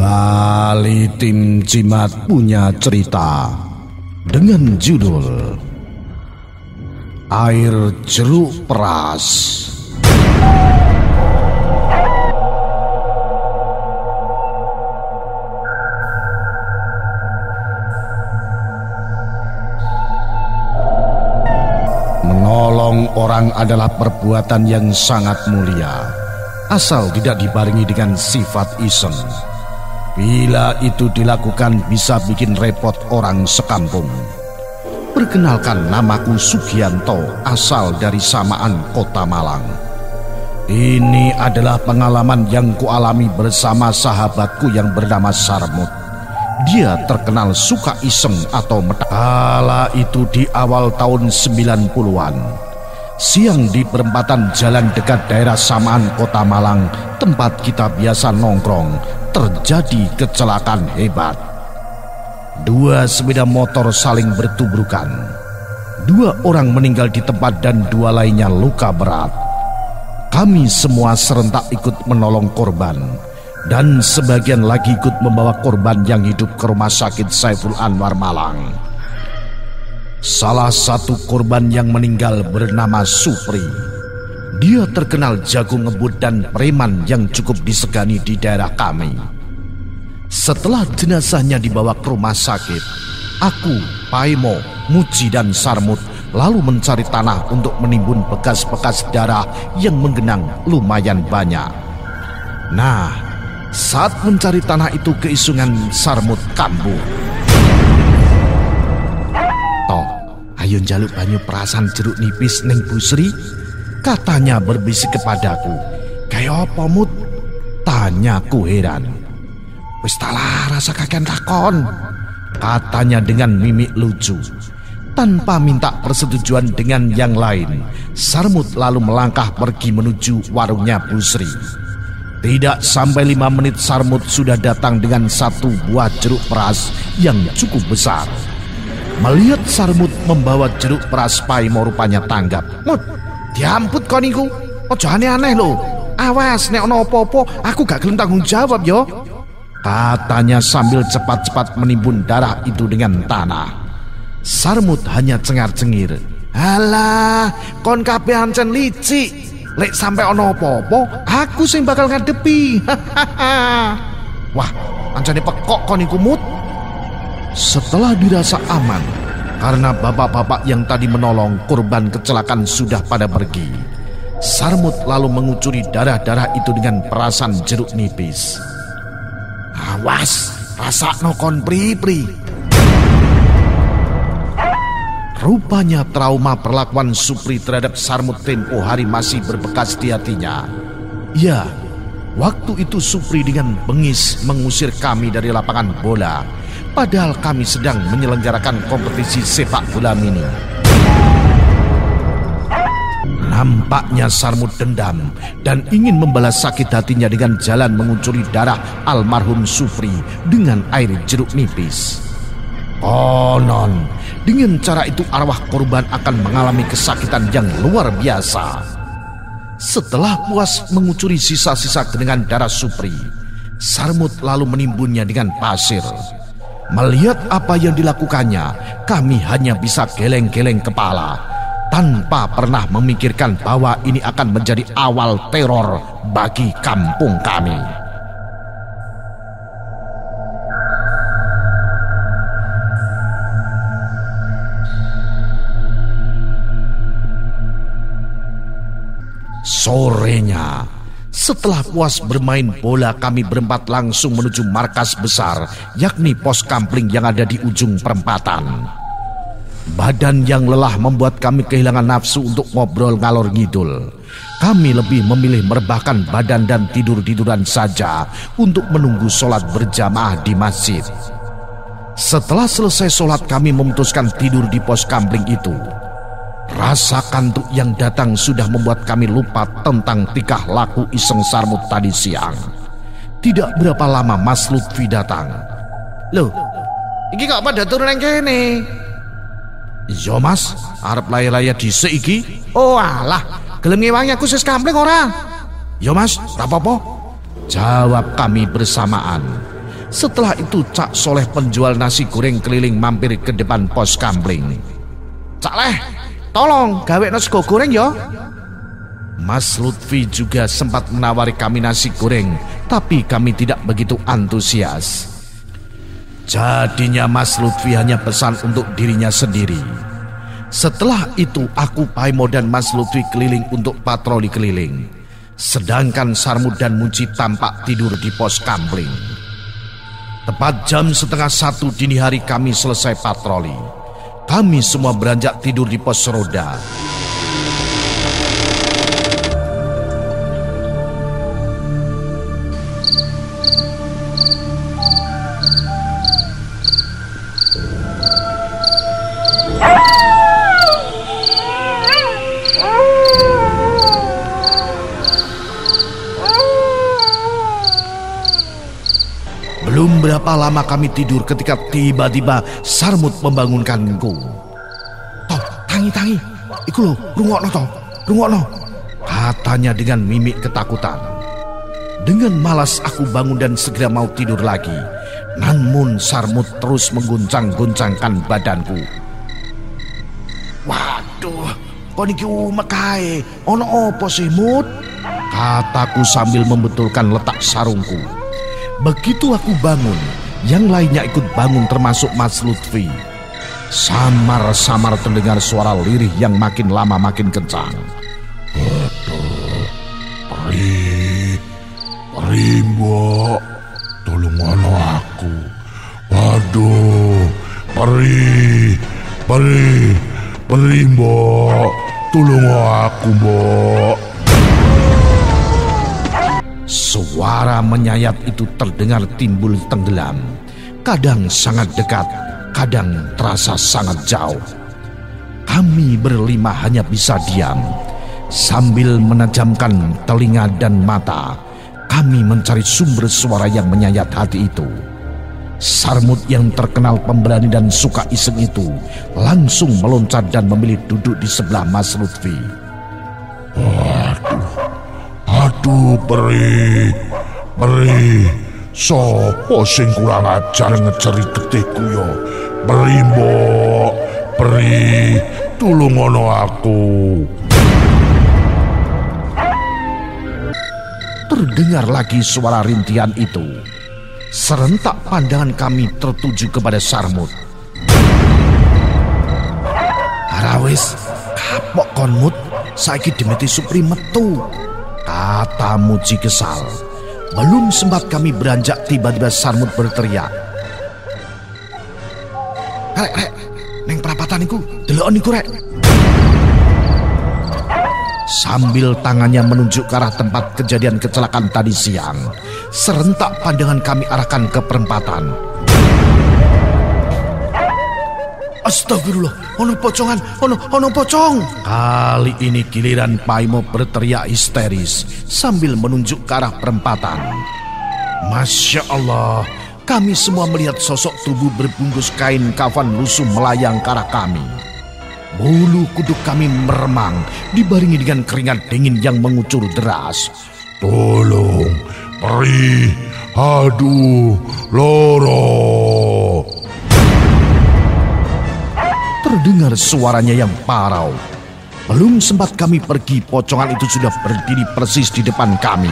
Kembali tim Jimat punya cerita dengan judul Air Jeruk Peras. Menolong orang adalah perbuatan yang sangat mulia, asal tidak dibarengi dengan sifat iseng. Bila itu dilakukan bisa bikin repot orang sekampung. Perkenalkan, namaku Sugianto, asal dari Samaan, Kota Malang. Ini adalah pengalaman yang kualami bersama sahabatku yang bernama Sarmut. Dia terkenal suka iseng atau metak. Kala itu di awal tahun 90-an. Siang di perempatan jalan dekat daerah Samaan, Kota Malang, tempat kita biasa nongkrong, terjadi kecelakaan hebat. Dua sepeda motor saling bertubrukan. Dua orang meninggal di tempat dan dua lainnya luka berat. Kami semua serentak ikut menolong korban, dan sebagian lagi ikut membawa korban yang hidup ke Rumah Sakit Saiful Anwar Malang. Salah satu korban yang meninggal bernama Supri. Dia terkenal jago ngebut dan preman yang cukup disegani di daerah kami. Setelah jenazahnya dibawa ke rumah sakit, aku, Paimo, Muji dan Sarmut lalu mencari tanah untuk menimbun bekas-bekas darah yang menggenang lumayan banyak. Nah, saat mencari tanah itu keisungan Sarmut kambuh. Toh, ayo njaluk banyu perasan jeruk nipis neng Busri, katanya berbisik kepadaku. Kayak apa, Mut? Tanyaku heran. Wis talah rasa kakean takon, katanya dengan mimik lucu. Tanpa minta persetujuan dengan yang lain, Sarmut lalu melangkah pergi menuju warungnya Busri. Tidak sampai 5 menit Sarmut sudah datang dengan satu buah jeruk peras yang cukup besar. Melihat Sarmut membawa jeruk peras, Paimo rupanya tanggap. Mut, diamput kau niku, ojo aneh-aneh lo. Awas, nek ono opo-opo aku gak gelem tanggung jawab yo, katanya sambil cepat-cepat menimbun darah itu dengan tanah. Sarmut hanya cengar-cengir. Halah, kon kabeh ancen licik. Lek sampai ono opo-opo, aku sing bakal ngadepi. Wah, ancane pekok kon iku, Mut. Setelah dirasa aman, karena bapak-bapak yang tadi menolong korban kecelakaan sudah pada pergi, Sarmut lalu mengucuri darah-darah itu dengan perasan jeruk nipis. Awas, rasakno kon pri-pri. Rupanya trauma perlakuan Supri terhadap Sarmut tempo hari masih berbekas di hatinya. Ya, waktu itu Supri dengan bengis mengusir kami dari lapangan bola, padahal kami sedang menyelenggarakan kompetisi sepak bola mini. Nampaknya Sarmut dendam dan ingin membalas sakit hatinya dengan jalan mengucuri darah almarhum Supri dengan air jeruk nipis. Konon, dengan cara itu arwah korban akan mengalami kesakitan yang luar biasa. Setelah puas mengucuri sisa-sisa genangan darah Supri, Sarmut lalu menimbunnya dengan pasir. Melihat apa yang dilakukannya, kami hanya bisa geleng-geleng kepala, tanpa pernah memikirkan bahwa ini akan menjadi awal teror bagi kampung kami. Sorenya, setelah puas bermain bola, kami berempat langsung menuju markas besar, yakni pos kampling yang ada di ujung perempatan. Badan yang lelah membuat kami kehilangan nafsu untuk ngobrol ngalor ngidul. Kami lebih memilih merebahkan badan dan tidur-tiduran saja untuk menunggu sholat berjamaah di masjid. Setelah selesai sholat, kami memutuskan tidur di pos kampling itu. Rasa kantuk yang datang sudah membuat kami lupa tentang tingkah laku iseng Sarmut tadi siang. Tidak berapa lama Mas Lutfi datang. Loh, iki kok pada turun yang kene? Iya Mas, arep laya-laya dhisik iki. Oh alah, gelem ngewangi aku sis kampling ora? Iya Mas, ora apa-apa, jawab kami bersamaan. Setelah itu Cak Soleh penjual nasi goreng keliling mampir ke depan pos kamling. "Cak Leh, tolong gawe nasi goreng ya." Mas Lutfi juga sempat menawari kami nasi goreng, tapi kami tidak begitu antusias. Jadinya Mas Lutfi hanya pesan untuk dirinya sendiri. Setelah itu aku, Paimo dan Mas Lutfi keliling untuk patroli keliling. Sedangkan Sarmut dan Muci tampak tidur di pos kamling. Tepat jam 12:30 dini hari kami selesai patroli. Kami semua beranjak tidur di pos roda. Belum berapa lama kami tidur ketika tiba-tiba Sarmut membangunkanku. "Toh, tangi, iku lho, rungokno," katanya dengan mimik ketakutan. Dengan malas aku bangun dan segera mau tidur lagi. Namun Sarmut terus mengguncang-guncangkan badanku. "Waduh, kok niki umek kae, ono opo sih, Mut?" kataku sambil membetulkan letak sarungku. Begitu aku bangun, yang lainnya ikut bangun termasuk Mas Lutfi. Samar-samar terdengar suara lirih yang makin lama makin kencang. "Aduh, perih mbok, tolong aku. Waduh, perih mbok, tolong aku mbok." Suara menyayat itu terdengar timbul tenggelam. Kadang sangat dekat, kadang terasa sangat jauh. Kami berlima hanya bisa diam. Sambil menajamkan telinga dan mata, kami mencari sumber suara yang menyayat hati itu. Sarmut yang terkenal pemberani dan suka iseng itu langsung meloncat dan memilih duduk di sebelah Mas Lutfi. Aduh, perih. Sopo sing kurang ajar ngeceri getihku yo. Perih mbok, perih, tulung ono aku. Terdengar lagi suara rintihan itu. Serentak pandangan kami tertuju kepada Sarmut. "Harawis, kapok kon Mut, saiki Demeti Supri metu," kata Muci kesal. Belum sempat kami beranjak, tiba-tiba Sarmut berteriak. Rek, neng perapatan iku, delokon iku rek." Sambil tangannya menunjuk ke arah tempat kejadian kecelakaan tadi siang, serentak pandangan kami arahkan ke perempatan. "Astagfirullah, ono pocongan, ono pocong." Kali ini giliran Paimo berteriak histeris sambil menunjuk ke arah perempatan. Masya Allah, kami semua melihat sosok tubuh berbungkus kain kafan lusuh melayang ke arah kami. Bulu kuduk kami meremang, dibaringi dengan keringat dingin yang mengucur deras. "Tolong, perih, aduh, loro." Terdengar suaranya yang parau. Belum sempat kami pergi, pocongan itu sudah berdiri persis di depan kami.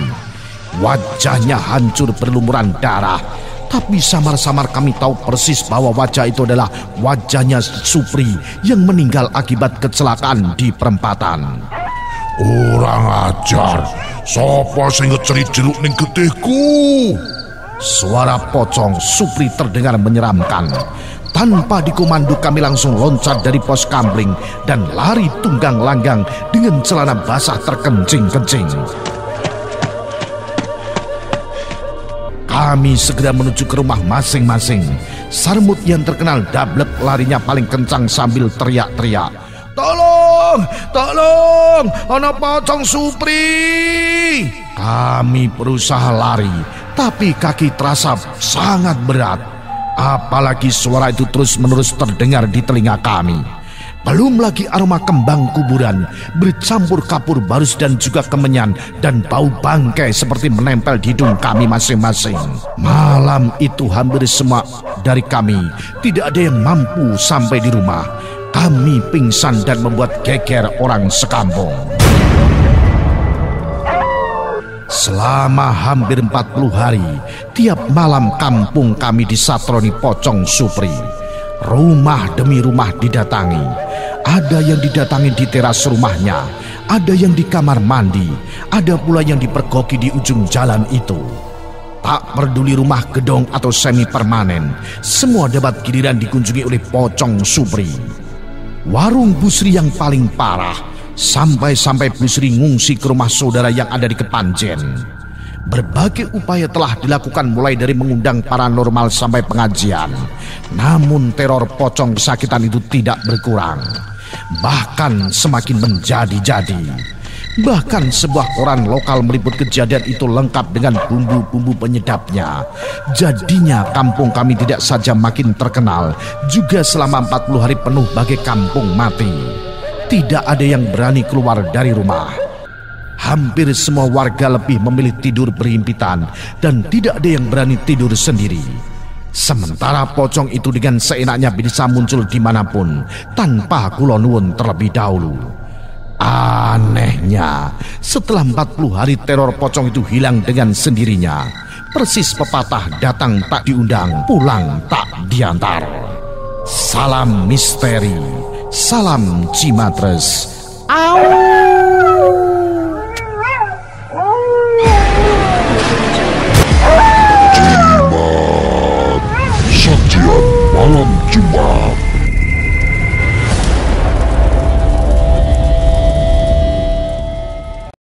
Wajahnya hancur berlumuran darah, tapi samar-samar kami tahu persis bahwa wajah itu adalah wajahnya Supri yang meninggal akibat kecelakaan di perempatan. "Kurang ajar, sopo sing ngeceri jeruk ning getihku?" Suara pocong Supri terdengar menyeramkan. Tanpa dikomando kami langsung loncat dari pos kamling dan lari tunggang langgang dengan celana basah terkencing-kencing. Kami segera menuju ke rumah masing-masing. Sarmut yang terkenal dablek larinya paling kencang sambil teriak-teriak. Tolong, ana pocong Supri." Kami berusaha lari, tapi kaki terasa sangat berat. Apalagi suara itu terus-menerus terdengar di telinga kami. Belum lagi aroma kembang kuburan bercampur kapur barus dan juga kemenyan, dan bau bangkai seperti menempel di hidung kami masing-masing. Malam itu hampir semua dari kami tidak ada yang mampu sampai di rumah. Kami pingsan dan membuat geger orang sekampung. Selama hampir 40 hari, tiap malam kampung kami disatroni pocong Supri. Rumah demi rumah didatangi. Ada yang didatangi di teras rumahnya, ada yang di kamar mandi, ada pula yang dipergoki di ujung jalan itu. Tak peduli rumah gedong atau semi permanen, semua dapat giliran dikunjungi oleh pocong Supri. Warung Busri yang paling parah, sampai-sampai Busri ngungsi ke rumah saudara yang ada di Kepanjen. Berbagai upaya telah dilakukan mulai dari mengundang paranormal sampai pengajian. Namun teror pocong kesakitan itu tidak berkurang. Bahkan semakin menjadi-jadi. Bahkan sebuah koran lokal meliput kejadian itu lengkap dengan bumbu-bumbu penyedapnya. Jadinya kampung kami tidak saja makin terkenal, juga selama 40 hari penuh bagai kampung mati. Tidak ada yang berani keluar dari rumah. Hampir semua warga lebih memilih tidur berhimpitan dan tidak ada yang berani tidur sendiri. Sementara pocong itu dengan seenaknya bisa muncul dimanapun tanpa kula nuwun terlebih dahulu. Anehnya, setelah 40 hari teror pocong itu hilang dengan sendirinya. Persis pepatah datang tak diundang, pulang tak diantar. Salam misteri, salam Cimatres. Sajian malam Jumat.